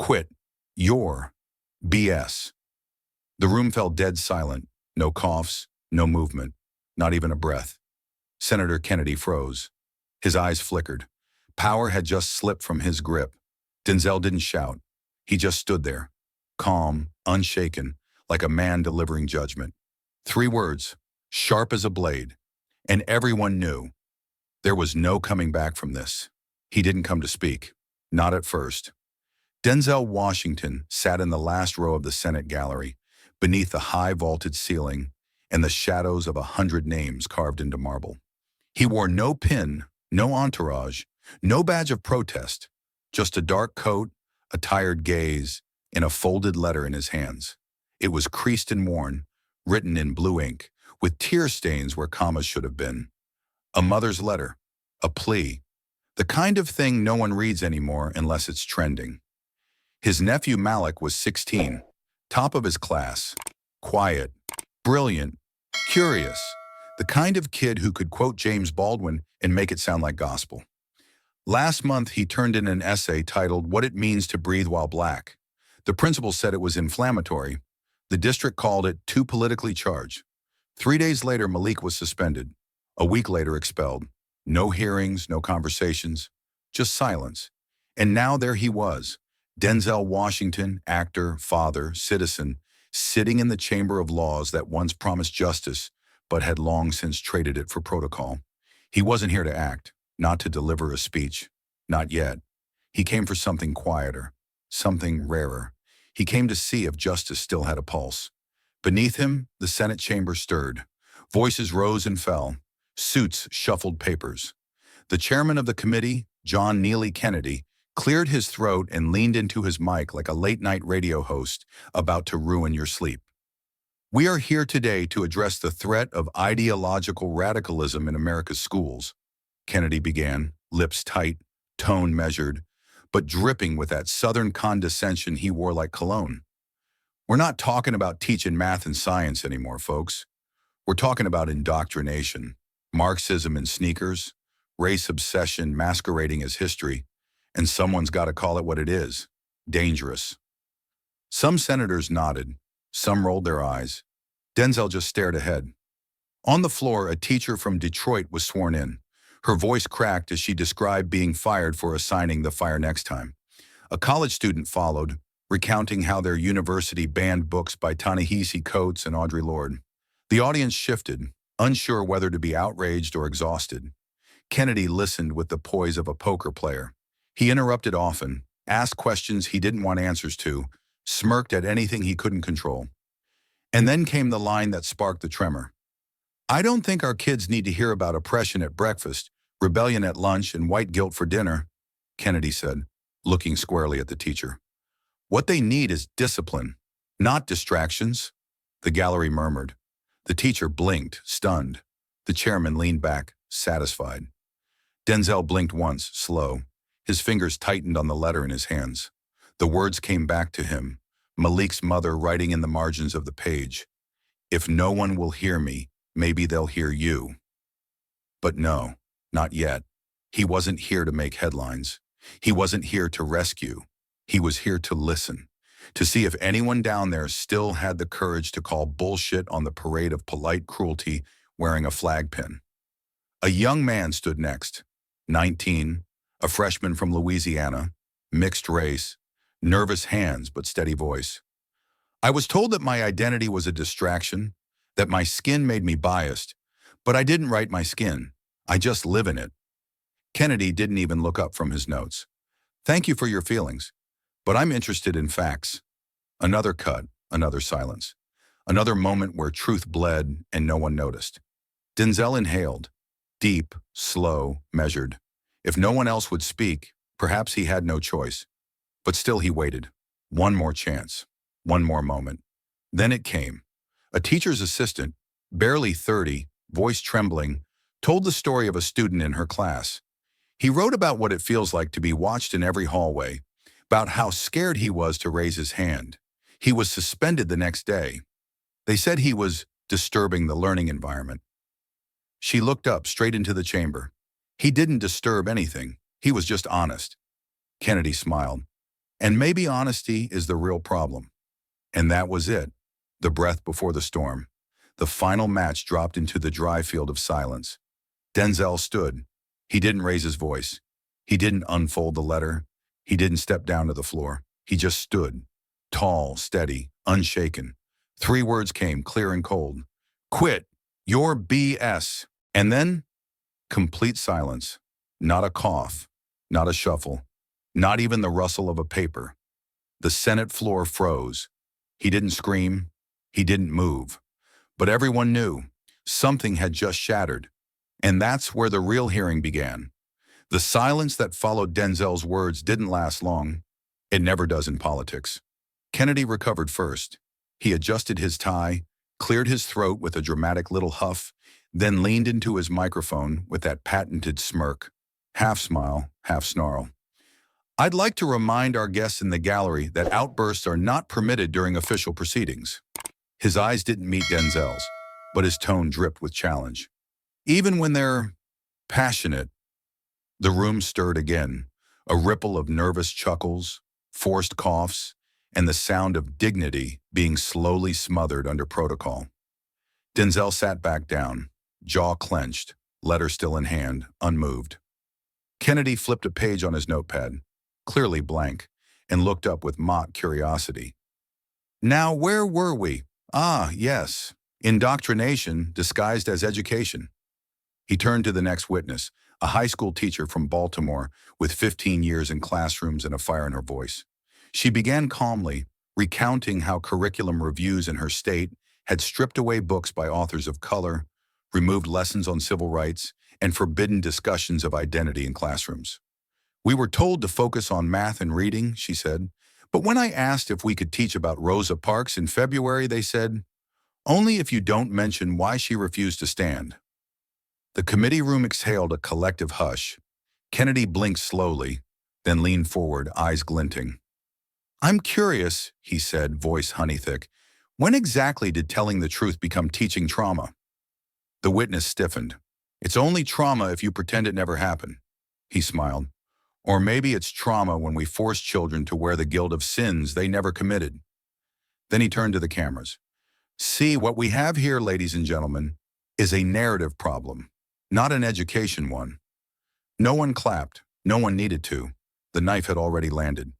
Quit. Your BS. The room fell dead silent. No coughs, no movement, not even a breath. Senator Kennedy froze. His eyes flickered. Power had just slipped from his grip. Denzel didn't shout. He just stood there, calm, unshaken, like a man delivering judgment. 3 words, sharp as a blade. And everyone knew. There was no coming back from this. He didn't come to speak. Not at first. Denzel Washington sat in the last row of the Senate gallery, beneath the high vaulted ceiling and the shadows of 100 names carved into marble. He wore no pin, no entourage, no badge of protest, just a dark coat, a tired gaze, and a folded letter in his hands. It was creased and worn, written in blue ink, with tear stains where commas should have been. A mother's letter, a plea, the kind of thing no one reads anymore unless it's trending. His nephew Malik was 16, top of his class, quiet, brilliant, curious, the kind of kid who could quote James Baldwin and make it sound like gospel. Last month, he turned in an essay titled "What It Means to Breathe While Black." The principal said it was inflammatory. The district called it too politically charged. 3 days later, Malik was suspended. A week later, expelled. No hearings, no conversations, just silence. And now there he was, Denzel Washington, actor, father, citizen, sitting in the chamber of laws that once promised justice, but had long since traded it for protocol. He wasn't here to act, not to deliver a speech. Not yet. He came for something quieter, something rarer. He came to see if justice still had a pulse. Beneath him, the Senate chamber stirred. Voices rose and fell. Suits shuffled papers. The chairman of the committee, John Neely Kennedy, cleared his throat and leaned into his mic like a late-night radio host about to ruin your sleep. We are here today to address the threat of ideological radicalism in America's schools, Kennedy began, lips tight, tone measured, but dripping with that Southern condescension he wore like cologne. We're not talking about teaching math and science anymore, folks. We're talking about indoctrination, Marxism in sneakers, race obsession masquerading as history, and someone's got to call it what it is, dangerous. Some senators nodded, some rolled their eyes. Denzel just stared ahead. On the floor, a teacher from Detroit was sworn in. Her voice cracked as she described being fired for assigning the fire next time. A college student followed, recounting how their university banned books by Ta-Nehisi Coates and Audre Lorde. The audience shifted, unsure whether to be outraged or exhausted. Kennedy listened with the poise of a poker player. He interrupted often, asked questions he didn't want answers to, smirked at anything he couldn't control. And then came the line that sparked the tremor. "I don't think our kids need to hear about oppression at breakfast, rebellion at lunch, and white guilt for dinner," Kennedy said, looking squarely at the teacher. "What they need is discipline, not distractions." The gallery murmured. The teacher blinked, stunned. The chairman leaned back, satisfied. Denzel blinked once, slow. His fingers tightened on the letter in his hands. The words came back to him, Malik's mother writing in the margins of the page. "If no one will hear me, maybe they'll hear you." But no, not yet. He wasn't here to make headlines. He wasn't here to rescue. He was here to listen, to see if anyone down there still had the courage to call bullshit on the parade of polite cruelty wearing a flag pin. A young man stood next, 19, a freshman from Louisiana, mixed race, nervous hands but steady voice. "I was told that my identity was a distraction, that my skin made me biased, but I didn't write my skin. I just live in it." Kennedy didn't even look up from his notes. "Thank you for your feelings, but I'm interested in facts." Another cut, another silence. Another moment where truth bled and no one noticed. Denzel inhaled, deep, slow, measured. If no one else would speak, perhaps he had no choice. But still he waited. One more chance. One more moment. Then it came. A teacher's assistant, barely 30, voice trembling, told the story of a student in her class. He wrote about what it feels like to be watched in every hallway, about how scared he was to raise his hand. He was suspended the next day. They said he was disturbing the learning environment. She looked up straight into the chamber. He didn't disturb anything. He was just honest. Kennedy smiled. And maybe honesty is the real problem. And that was it. The breath before the storm. The final match dropped into the dry field of silence. Denzel stood. He didn't raise his voice. He didn't unfold the letter. He didn't step down to the floor. He just stood. Tall, steady, unshaken. 3 words came, clear and cold. Quit. Your BS. And then, complete silence. Not a cough. Not a shuffle. Not even the rustle of a paper. The Senate floor froze. He didn't scream. He didn't move. But everyone knew something had just shattered. And that's where the real hearing began. The silence that followed Denzel's words didn't last long. It never does in politics. Kennedy recovered first. He adjusted his tie, cleared his throat with a dramatic little huff, then leaned into his microphone with that patented smirk. Half smile, half snarl. I'd like to remind our guests in the gallery that outbursts are not permitted during official proceedings. His eyes didn't meet Denzel's, but his tone dripped with challenge. Even when they're passionate, the room stirred again, a ripple of nervous chuckles, forced coughs, and the sound of dignity being slowly smothered under protocol. Denzel sat back down, jaw clenched, letter still in hand, unmoved. Kennedy flipped a page on his notepad, clearly blank, and looked up with mock curiosity. Now, where were we? Ah, yes, indoctrination disguised as education. He turned to the next witness, a high school teacher from Baltimore with 15 years in classrooms and a fire in her voice. She began calmly, recounting how curriculum reviews in her state had stripped away books by authors of color, removed lessons on civil rights, and forbidden discussions of identity in classrooms. We were told to focus on math and reading, she said, but when I asked if we could teach about Rosa Parks in February, they said, only if you don't mention why she refused to stand. The committee room exhaled a collective hush. Kennedy blinked slowly, then leaned forward, eyes glinting. I'm curious, he said, voice honey-thick. When exactly did telling the truth become teaching trauma? The witness stiffened. It's only trauma if you pretend it never happened. He smiled. Or maybe it's trauma when we force children to wear the guilt of sins they never committed. Then he turned to the cameras. See, what we have here, ladies and gentlemen, is a narrative problem, not an education one. No one clapped. No one needed to. The knife had already landed.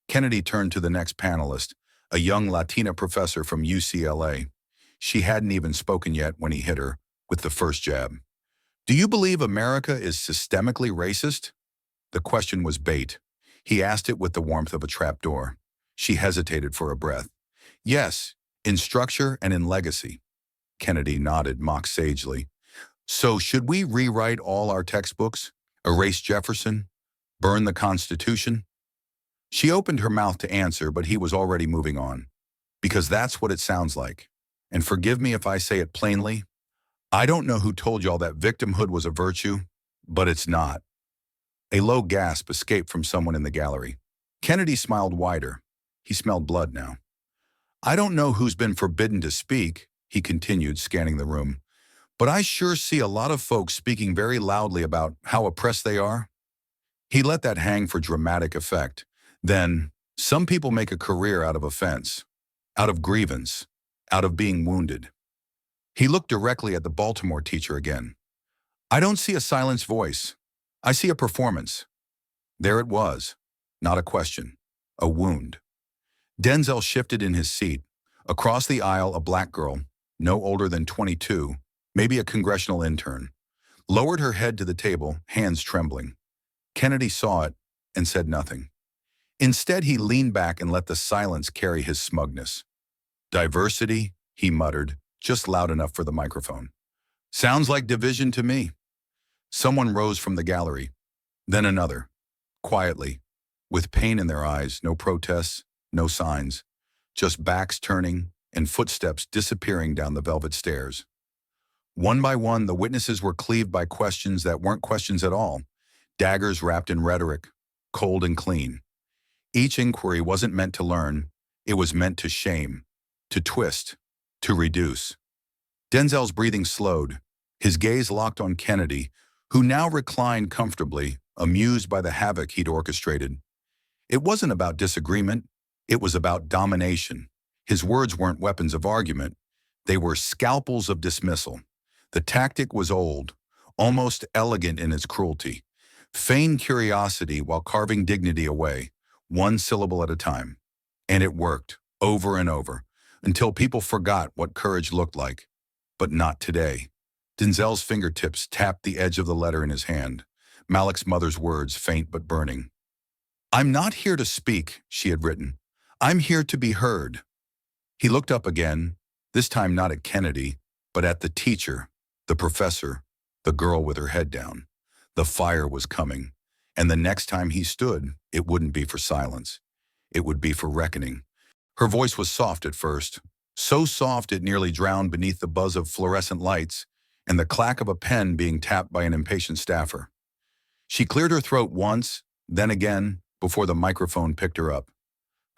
Kennedy turned to the next panelist, a young Latina professor from UCLA. She hadn't even spoken yet when he hit her with the first jab. Do you believe America is systemically racist? The question was bait. He asked it with the warmth of a trapdoor. She hesitated for a breath. Yes, in structure and in legacy. Kennedy nodded mock sagely. So should we rewrite all our textbooks? Erase Jefferson? Burn the Constitution? She opened her mouth to answer, but he was already moving on. Because that's what it sounds like. And forgive me if I say it plainly, I don't know who told y'all that victimhood was a virtue, but it's not. A low gasp escaped from someone in the gallery. Kennedy smiled wider. He smelled blood now. I don't know who's been forbidden to speak, he continued, scanning the room, but I sure see a lot of folks speaking very loudly about how oppressed they are. He let that hang for dramatic effect. Then, some people make a career out of offense, out of grievance, out of being wounded. He looked directly at the Baltimore teacher again. I don't see a silenced voice. I see a performance. There it was. Not a question. A wound. Denzel shifted in his seat. Across the aisle, a black girl, no older than 22, maybe a congressional intern, lowered her head to the table, hands trembling. Kennedy saw it and said nothing. Instead, he leaned back and let the silence carry his smugness. Diversity, he muttered, just loud enough for the microphone. Sounds like division to me. Someone rose from the gallery, then another, quietly, with pain in their eyes, no protests, no signs, just backs turning and footsteps disappearing down the velvet stairs. One by one, the witnesses were cleaved by questions that weren't questions at all, daggers wrapped in rhetoric, cold and clean. Each inquiry wasn't meant to learn, it was meant to shame, to twist, to reduce. Denzel's breathing slowed, his gaze locked on Kennedy, who now reclined comfortably, amused by the havoc he'd orchestrated. It wasn't about disagreement. It was about domination. His words weren't weapons of argument. They were scalpels of dismissal. The tactic was old, almost elegant in its cruelty. Feign curiosity while carving dignity away, one syllable at a time. And it worked, over and over, until people forgot what courage looked like. But not today. Denzel's fingertips tapped the edge of the letter in his hand. Malik's mother's words, faint but burning. "I'm not here to speak," she had written. "I'm here to be heard." He looked up again, this time not at Kennedy, but at the teacher, the professor, the girl with her head down. The fire was coming, and the next time he stood, it wouldn't be for silence. It would be for reckoning. Her voice was soft at first, so soft it nearly drowned beneath the buzz of fluorescent lights and the clack of a pen being tapped by an impatient staffer. She cleared her throat once, then again, before the microphone picked her up.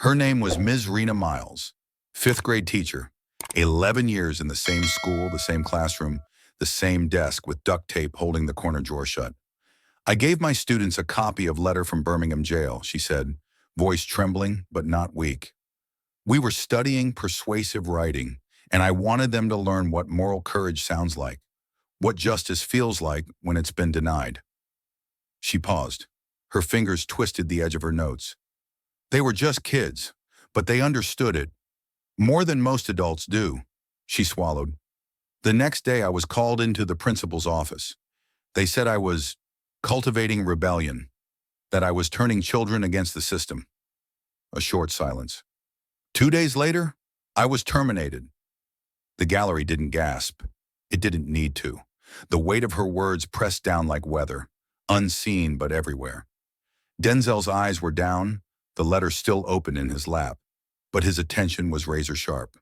Her name was Ms. Rena Miles, fifth-grade teacher, 11 years in the same school, the same classroom, the same desk with duct tape holding the corner drawer shut. "I gave my students a copy of Letter from Birmingham Jail," she said, voice trembling but not weak. "We were studying persuasive writing, and I wanted them to learn what moral courage sounds like, what justice feels like when it's been denied." She paused. Her fingers twisted the edge of her notes. They were just kids, but they understood it. More than most adults do. She swallowed. The next day I was called into the principal's office. They said I was cultivating rebellion, that I was turning children against the system. A short silence. 2 days later, I was terminated. The gallery didn't gasp. It didn't need to. The weight of her words pressed down like weather, unseen but everywhere. Denzel's eyes were down, the letter still open in his lap, but his attention was razor sharp.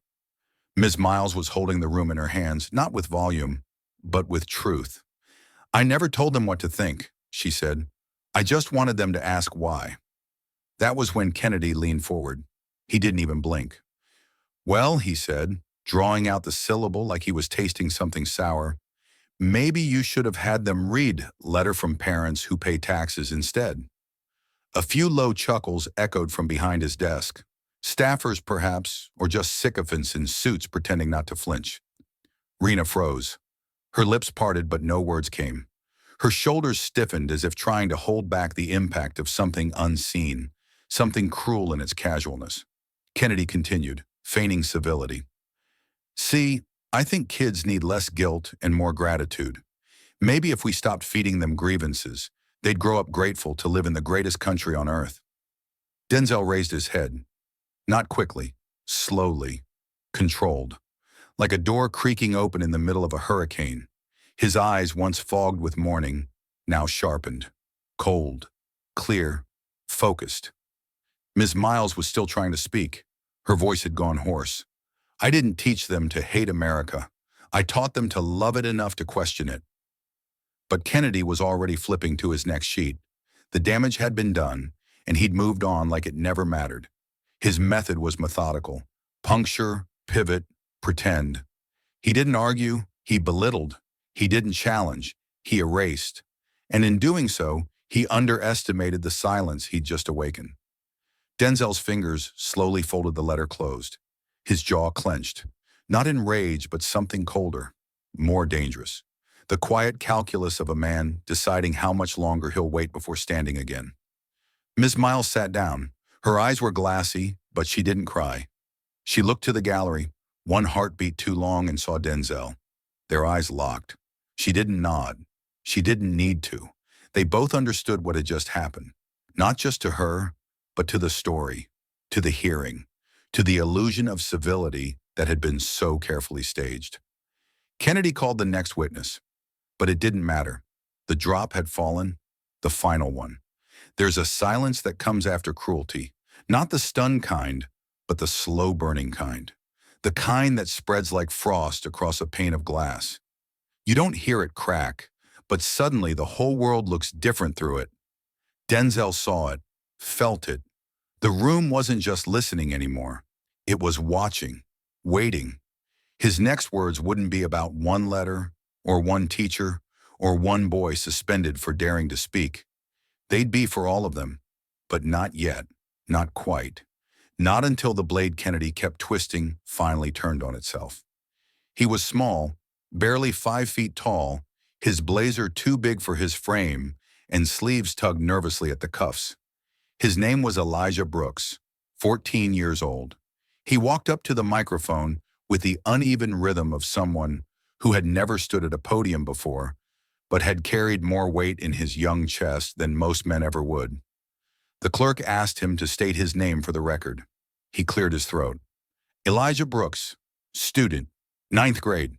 Ms. Miles was holding the room in her hands, not with volume, but with truth. "I never told them what to think," she said. "I just wanted them to ask why." That was when Kennedy leaned forward. He didn't even blink. "Well," he said, drawing out the syllable like he was tasting something sour, "maybe you should have had them read Letter from Parents Who Pay Taxes instead." A few low chuckles echoed from behind his desk. Staffers, perhaps, or just sycophants in suits pretending not to flinch. Rena froze. Her lips parted, but no words came. Her shoulders stiffened as if trying to hold back the impact of something unseen, something cruel in its casualness. Kennedy continued, feigning civility. "See, I think kids need less guilt and more gratitude. Maybe if we stopped feeding them grievances, they'd grow up grateful to live in the greatest country on earth." Denzel raised his head. Not quickly, slowly, controlled, like a door creaking open in the middle of a hurricane. His eyes, once fogged with mourning, now sharpened, cold, clear, focused. Ms. Miles was still trying to speak. Her voice had gone hoarse. "I didn't teach them to hate America. I taught them to love it enough to question it." But Kennedy was already flipping to his next sheet. The damage had been done, and he'd moved on like it never mattered. His method was methodical. Puncture, pivot, pretend. He didn't argue, he belittled. He didn't challenge, he erased. And in doing so, he underestimated the silence he'd just awakened. Denzel's fingers slowly folded the letter closed. His jaw clenched. Not in rage, but something colder, more dangerous. The quiet calculus of a man deciding how much longer he'll wait before standing again. Ms. Miles sat down. Her eyes were glassy, but she didn't cry. She looked to the gallery, one heartbeat too long, and saw Denzel. Their eyes locked. She didn't nod. She didn't need to. They both understood what had just happened. Not just to her, but to the story, to the hearing, to the illusion of civility that had been so carefully staged. Kennedy called the next witness, but it didn't matter. The drop had fallen, the final one. There's a silence that comes after cruelty, not the stunned kind, but the slow-burning kind, the kind that spreads like frost across a pane of glass. You don't hear it crack, but suddenly the whole world looks different through it. Denzel saw it, felt it. The room wasn't just listening anymore. It was watching, waiting. His next words wouldn't be about one letter, or one teacher, or one boy suspended for daring to speak. They'd be for all of them, but not yet. Not quite. Not until the blade Kennedy kept twisting finally turned on itself. He was small, barely 5 feet tall, his blazer too big for his frame, and sleeves tugged nervously at the cuffs. His name was Elijah Brooks, 14 years old. He walked up to the microphone with the uneven rhythm of someone who had never stood at a podium before, but had carried more weight in his young chest than most men ever would. The clerk asked him to state his name for the record. He cleared his throat. Elijah Brooks, student, 9th grade.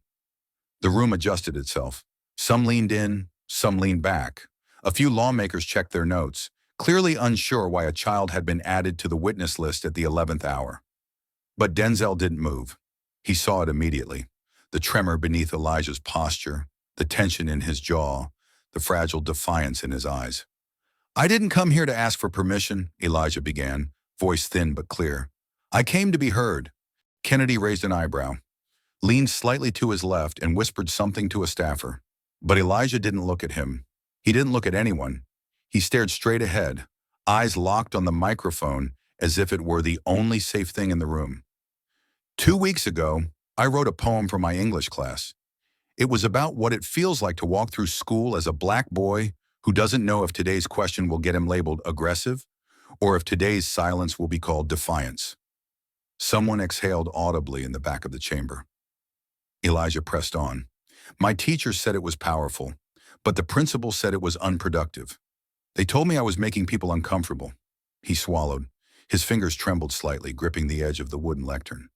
The room adjusted itself. Some leaned in, some leaned back. A few lawmakers checked their notes, clearly unsure why a child had been added to the witness list at the 11th hour. But Denzel didn't move. He saw it immediately. The tremor beneath Elijah's posture, the tension in his jaw, the fragile defiance in his eyes. I didn't come here to ask for permission, Elijah began, voice thin but clear. I came to be heard. Kennedy raised an eyebrow, leaned slightly to his left, and whispered something to a staffer. But Elijah didn't look at him. He didn't look at anyone. He stared straight ahead, eyes locked on the microphone as if it were the only safe thing in the room. 2 weeks ago, I wrote a poem for my English class. It was about what it feels like to walk through school as a black boy who doesn't know if today's question will get him labeled aggressive or if today's silence will be called defiance. Someone exhaled audibly in the back of the chamber. Elijah pressed on. My teacher said it was powerful, but the principal said it was unproductive. They told me I was making people uncomfortable. He swallowed. His fingers trembled slightly, gripping the edge of the wooden lectern.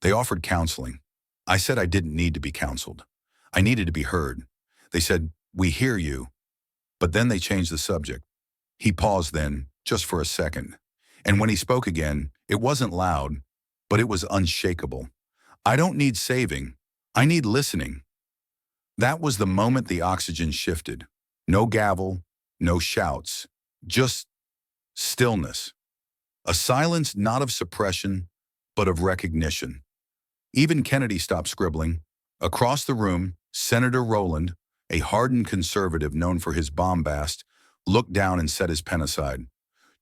They offered counseling. I said I didn't need to be counseled. I needed to be heard. They said, we hear you. But then they changed the subject. He paused then, just for a second. And when he spoke again, it wasn't loud, but it was unshakable. I don't need saving. I need listening. That was the moment the oxygen shifted. No gavel, no shouts, just stillness. A silence not of suppression, but of recognition. Even Kennedy stopped scribbling. Across the room, Senator Rowland, a hardened conservative known for his bombast, looked down and set his pen aside.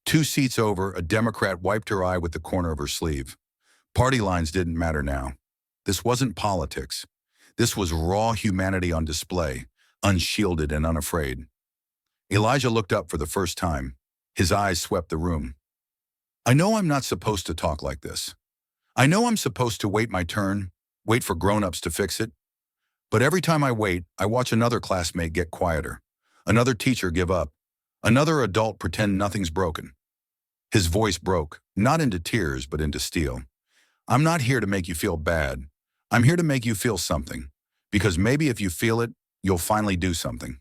2 seats over, a Democrat wiped her eye with the corner of her sleeve. Party lines didn't matter now. This wasn't politics. This was raw humanity on display, unshielded and unafraid. Elijah looked up for the first time. His eyes swept the room. I know I'm not supposed to talk like this. I know I'm supposed to wait my turn, wait for grown-ups to fix it. But every time I wait, I watch another classmate get quieter, another teacher give up, another adult pretend nothing's broken. His voice broke, not into tears, but into steel. I'm not here to make you feel bad. I'm here to make you feel something, because maybe if you feel it, you'll finally do something.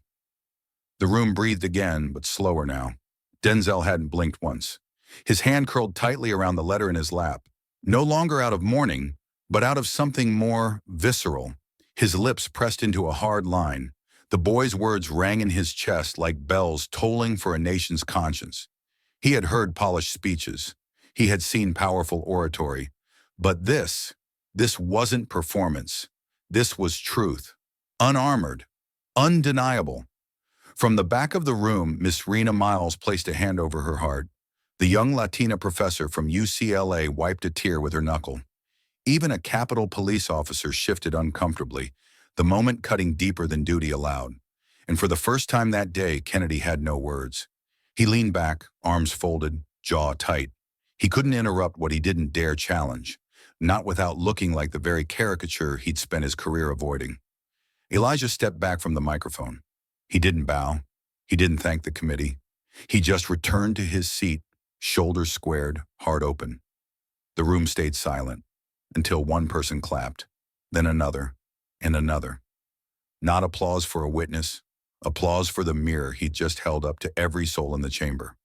The room breathed again, but slower now. Denzel hadn't blinked once. His hand curled tightly around the letter in his lap, no longer out of mourning, but out of something more visceral. His lips pressed into a hard line. The boy's words rang in his chest like bells tolling for a nation's conscience. He had heard polished speeches. He had seen powerful oratory. But this wasn't performance. This was truth. Unarmored. Undeniable. From the back of the room, Miss Rena Miles placed a hand over her heart. The young Latina professor from UCLA wiped a tear with her knuckle. Even a Capitol police officer shifted uncomfortably, the moment cutting deeper than duty allowed. And for the first time that day, Kennedy had no words. He leaned back, arms folded, jaw tight. He couldn't interrupt what he didn't dare challenge, not without looking like the very caricature he'd spent his career avoiding. Elijah stepped back from the microphone. He didn't bow. He didn't thank the committee. He just returned to his seat, shoulders squared, heart open. The room stayed silent until one person clapped, then another, and another. Not applause for a witness, applause for the mirror he'd just held up to every soul in the chamber.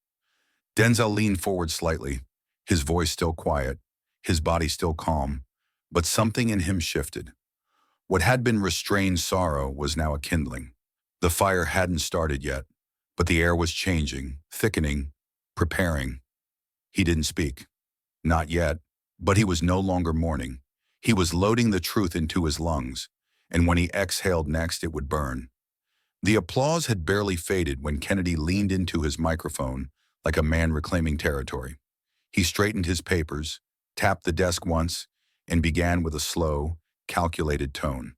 Denzel leaned forward slightly, his voice still quiet, his body still calm, but something in him shifted. What had been restrained sorrow was now a kindling. The fire hadn't started yet, but the air was changing, thickening, preparing. He didn't speak. Not yet, but he was no longer mourning. He was loading the truth into his lungs, and when he exhaled next, it would burn. The applause had barely faded when Kennedy leaned into his microphone like a man reclaiming territory. He straightened his papers, tapped the desk once, and began with a slow, calculated tone.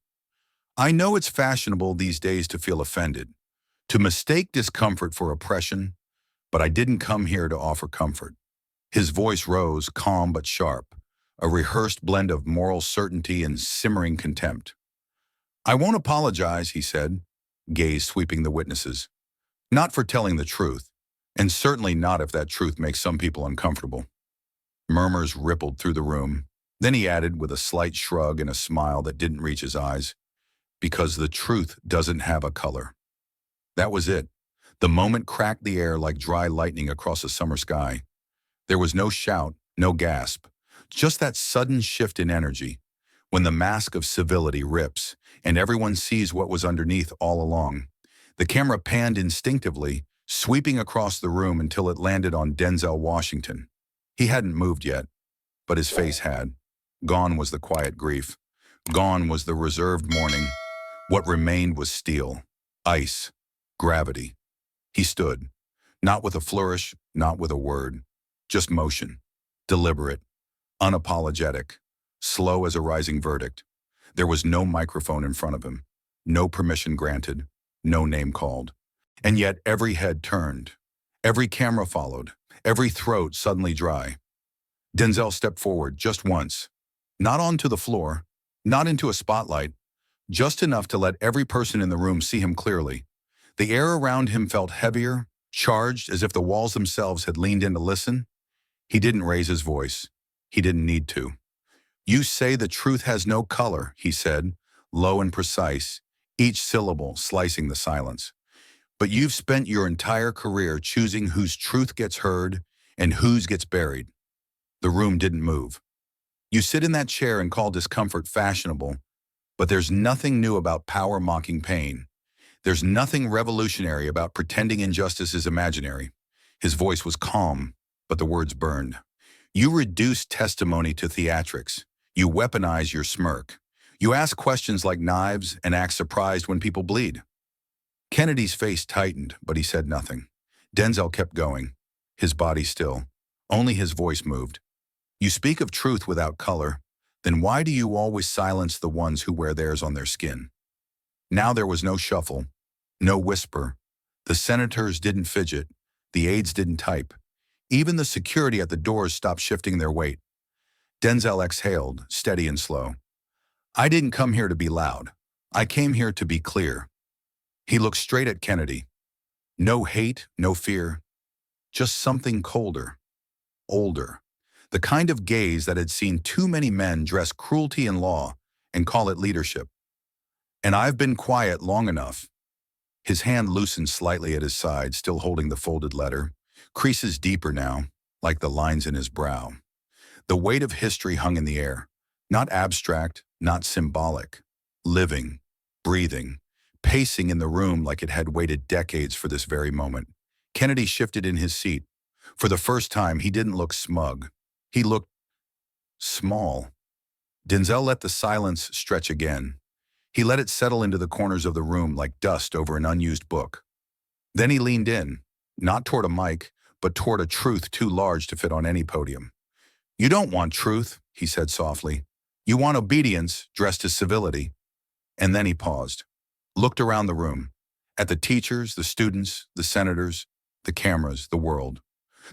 I know it's fashionable these days to feel offended, to mistake discomfort for oppression, but I didn't come here to offer comfort. His voice rose, calm but sharp, a rehearsed blend of moral certainty and simmering contempt. I won't apologize, he said, gaze sweeping the witnesses. Not for telling the truth, and certainly not if that truth makes some people uncomfortable. Murmurs rippled through the room. Then he added with a slight shrug and a smile that didn't reach his eyes, because the truth doesn't have a color. That was it. The moment cracked the air like dry lightning across a summer sky. There was no shout, no gasp, just that sudden shift in energy, when the mask of civility rips and everyone sees what was underneath all along. The camera panned instinctively, sweeping across the room until it landed on Denzel Washington. He hadn't moved yet, but his face had. Gone was the quiet grief. Gone was the reserved mourning. What remained was steel, ice, gravity. He stood, not with a flourish, not with a word, just motion, deliberate, unapologetic, slow as a rising verdict. There was no microphone in front of him, no permission granted, no name called. And yet every head turned, every camera followed, every throat suddenly dry. Denzel stepped forward just once, not onto the floor, not into a spotlight, just enough to let every person in the room see him clearly. The air around him felt heavier, charged as if the walls themselves had leaned in to listen. He didn't raise his voice. He didn't need to. You say the truth has no color, he said, low and precise, each syllable slicing the silence. But you've spent your entire career choosing whose truth gets heard and whose gets buried. The room didn't move. You sit in that chair and call discomfort fashionable, but there's nothing new about power mocking pain. There's nothing revolutionary about pretending injustice is imaginary. His voice was calm, but the words burned. You reduce testimony to theatrics. You weaponize your smirk. You ask questions like knives and act surprised when people bleed. Kennedy's face tightened, but he said nothing. Denzel kept going, his body still. Only his voice moved. You speak of truth without color, then why do you always silence the ones who wear theirs on their skin? Now there was no shuffle, no whisper. The senators didn't fidget. The aides didn't type. Even the security at the doors stopped shifting their weight. Denzel exhaled, steady and slow. I didn't come here to be loud. I came here to be clear. He looked straight at Kennedy. No hate, no fear. Just something colder, older. The kind of gaze that had seen too many men dress cruelty in law and call it leadership. And I've been quiet long enough. His hand loosened slightly at his side, still holding the folded letter. Creases deeper now, like the lines in his brow. The weight of history hung in the air. Not abstract, not symbolic. Living, breathing, pacing in the room like it had waited decades for this very moment. Kennedy shifted in his seat. For the first time, he didn't look smug. He looked small. Denzel let the silence stretch again. He let it settle into the corners of the room like dust over an unused book. Then he leaned in, not toward a mic, but toward a truth too large to fit on any podium. You don't want truth, he said softly. You want obedience dressed as civility. And then he paused, looked around the room, at the teachers, the students, the senators, the cameras, the world.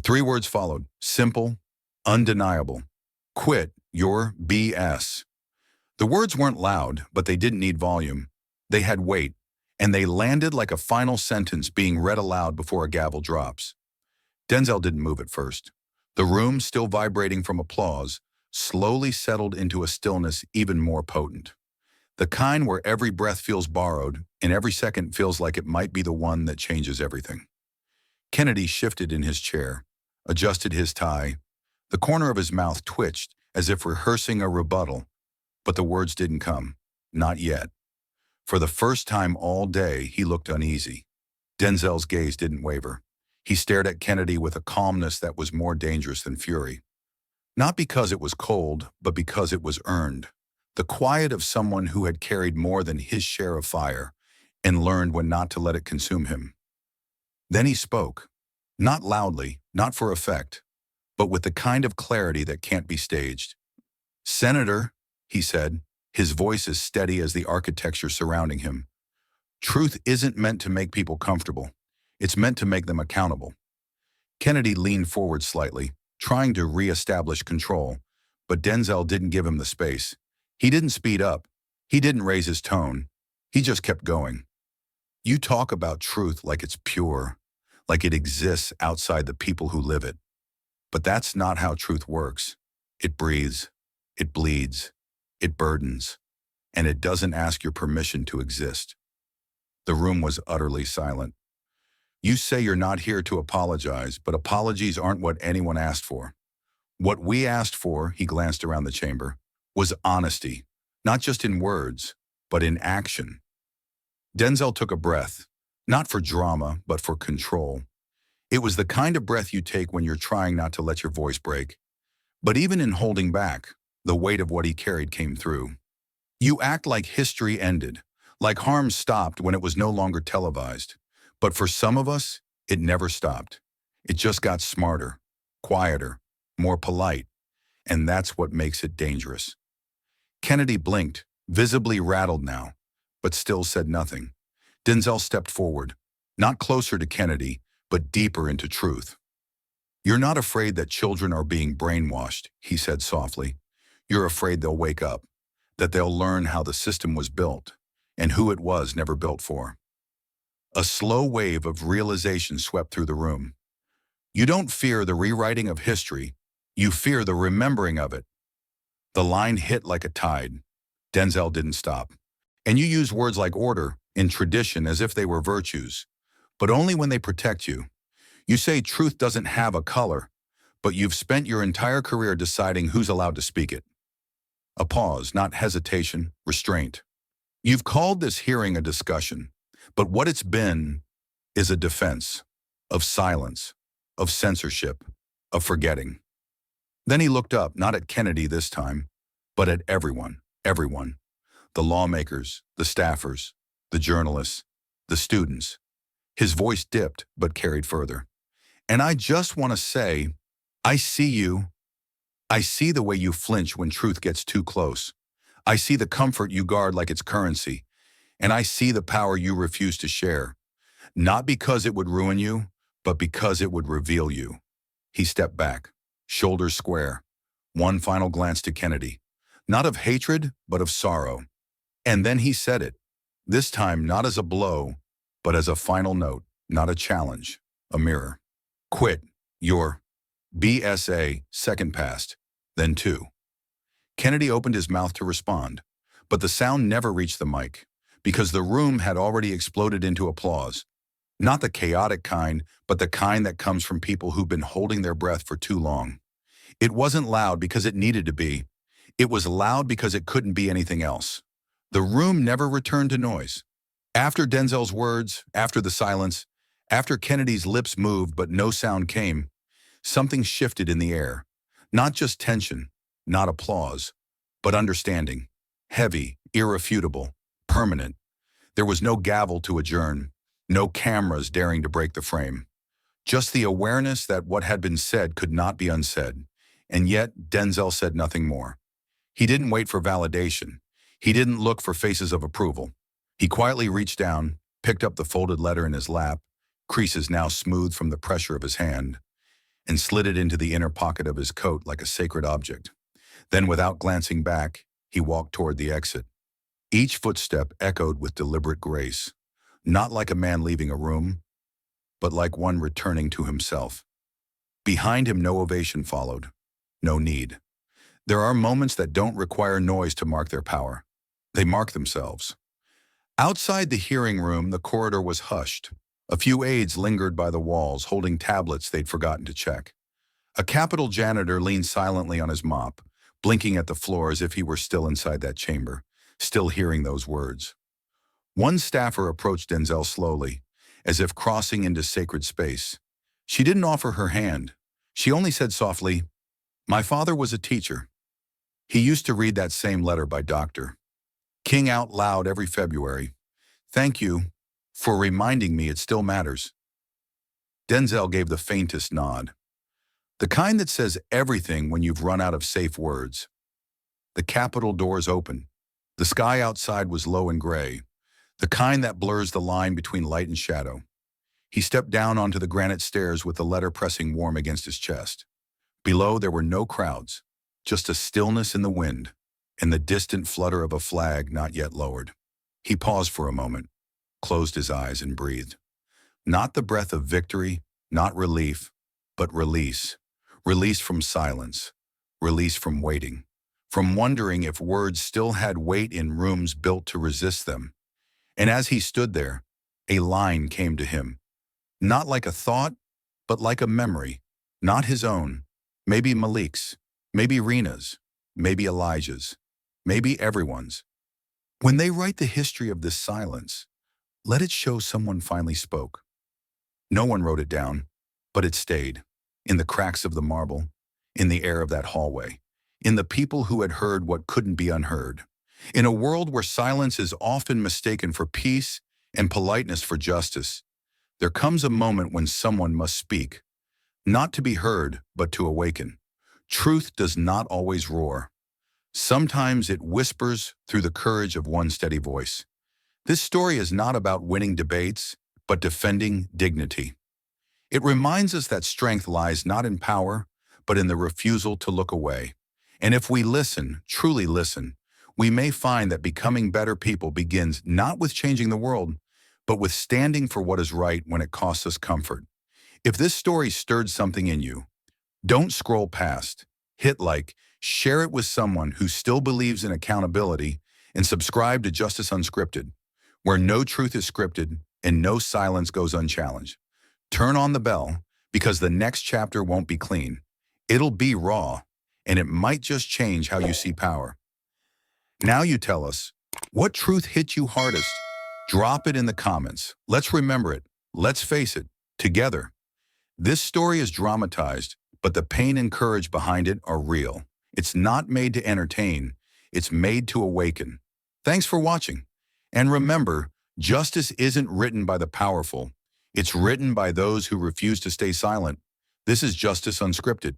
3 words followed, simple, undeniable. Quit your BS. The words weren't loud, but they didn't need volume. They had weight, and they landed like a final sentence being read aloud before a gavel drops. Denzel didn't move at first. The room, still vibrating from applause, slowly settled into a stillness even more potent. The kind where every breath feels borrowed, and every second feels like it might be the one that changes everything. Kennedy shifted in his chair, adjusted his tie. The corner of his mouth twitched, as if rehearsing a rebuttal, but the words didn't come. Not yet. For the first time all day, he looked uneasy. Denzel's gaze didn't waver. He stared at Kennedy with a calmness that was more dangerous than fury. Not because it was cold, but because it was earned. The quiet of someone who had carried more than his share of fire and learned when not to let it consume him. Then he spoke. Not loudly, not for effect, but with the kind of clarity that can't be staged. "Senator," he said, his voice as steady as the architecture surrounding him, "truth isn't meant to make people comfortable. It's meant to make them accountable." Kennedy leaned forward slightly, trying to re-establish control, but Denzel didn't give him the space. He didn't speed up. He didn't raise his tone. He just kept going. "You talk about truth like it's pure, like it exists outside the people who live it. But that's not how truth works. It breathes, it bleeds, it burdens, and it doesn't ask your permission to exist." The room was utterly silent. "You say you're not here to apologize, but apologies aren't what anyone asked for. What we asked for," he glanced around the chamber, "was honesty, not just in words, but in action." Denzel took a breath, not for drama, but for control. It was the kind of breath you take when you're trying not to let your voice break. But even in holding back, the weight of what he carried came through. "You act like history ended, like harm stopped when it was no longer televised. But for some of us, it never stopped. It just got smarter, quieter, more polite, and that's what makes it dangerous." Kennedy blinked, visibly rattled now, but still said nothing. Denzel stepped forward, not closer to Kennedy, but deeper into truth. "You're not afraid that children are being brainwashed," he said softly. "You're afraid they'll wake up, that they'll learn how the system was built, and who it was never built for." A slow wave of realization swept through the room. "You don't fear the rewriting of history, you fear the remembering of it." The line hit like a tide. Denzel didn't stop. "And you use words like order and tradition as if they were virtues, but only when they protect you. You say truth doesn't have a color, but you've spent your entire career deciding who's allowed to speak it." A pause, not hesitation, restraint. "You've called this hearing a discussion, but what it's been is a defense of silence, of censorship, of forgetting." Then he looked up, not at Kennedy this time, but at everyone, everyone. The lawmakers, the staffers, the journalists, the students. His voice dipped, but carried further. "And I just want to say, I see you. I see the way you flinch when truth gets too close. I see the comfort you guard like it's currency. And I see the power you refuse to share. Not because it would ruin you, but because it would reveal you." He stepped back, shoulders square, one final glance to Kennedy. Not of hatred, but of sorrow. And then he said it, this time not as a blow, but as a final note, not a challenge, a mirror. "Quit your BSA." Second passed, then two. Kennedy opened his mouth to respond, but the sound never reached the mic, because the room had already exploded into applause. Not the chaotic kind, but the kind that comes from people who've been holding their breath for too long. It wasn't loud because it needed to be. It was loud because it couldn't be anything else. The room never returned to noise. After Denzel's words, after the silence, after Kennedy's lips moved but no sound came, something shifted in the air. Not just tension, not applause, but understanding. Heavy, irrefutable, permanent. There was no gavel to adjourn, no cameras daring to break the frame. Just the awareness that what had been said could not be unsaid. And yet, Denzel said nothing more. He didn't wait for validation. He didn't look for faces of approval. He quietly reached down, picked up the folded letter in his lap, creases now smooth from the pressure of his hand, and slid it into the inner pocket of his coat like a sacred object. Then, without glancing back, he walked toward the exit. Each footstep echoed with deliberate grace, not like a man leaving a room, but like one returning to himself. Behind him, no ovation followed, no need. There are moments that don't require noise to mark their power. They mark themselves. Outside the hearing room, the corridor was hushed. A few aides lingered by the walls, holding tablets they'd forgotten to check. A Capitol janitor leaned silently on his mop, blinking at the floor as if he were still inside that chamber, still hearing those words. One staffer approached Denzel slowly, as if crossing into sacred space. She didn't offer her hand. She only said softly, "My father was a teacher. He used to read that same letter by Dr. King out loud every February. Thank you for reminding me it still matters." Denzel gave the faintest nod. The kind that says everything when you've run out of safe words. The Capitol doors open. The sky outside was low and gray, the kind that blurs the line between light and shadow. He stepped down onto the granite stairs with the letter pressing warm against his chest. Below, there were no crowds, just a stillness in the wind and the distant flutter of a flag not yet lowered. He paused for a moment, closed his eyes, and breathed. Not the breath of victory, not relief, but release. Release from silence, release from waiting, from wondering if words still had weight in rooms built to resist them. And as he stood there, a line came to him. Not like a thought, but like a memory. Not his own. Maybe Malik's. Maybe Rena's. Maybe Elijah's. Maybe everyone's. When they write the history of this silence, let it show someone finally spoke. No one wrote it down, but it stayed. In the cracks of the marble, in the air of that hallway, in the people who had heard what couldn't be unheard. In a world where silence is often mistaken for peace and politeness for justice, there comes a moment when someone must speak, not to be heard, but to awaken. Truth does not always roar. Sometimes it whispers through the courage of one steady voice. This story is not about winning debates, but defending dignity. It reminds us that strength lies not in power, but in the refusal to look away. And if we listen, truly listen, we may find that becoming better people begins not with changing the world, but with standing for what is right when it costs us comfort. If this story stirred something in you, don't scroll past. Hit like, share it with someone who still believes in accountability, and subscribe to Justice Unscripted, where no truth is scripted and no silence goes unchallenged. Turn on the bell, because the next chapter won't be clean. It'll be raw, and it might just change how you see power. Now you tell us, what truth hit you hardest? Drop it in the comments. Let's remember it. Let's face it, together. This story is dramatized, but the pain and courage behind it are real. It's not made to entertain. It's made to awaken. Thanks for watching. And remember, justice isn't written by the powerful. It's written by those who refuse to stay silent. This is Justice Unscripted.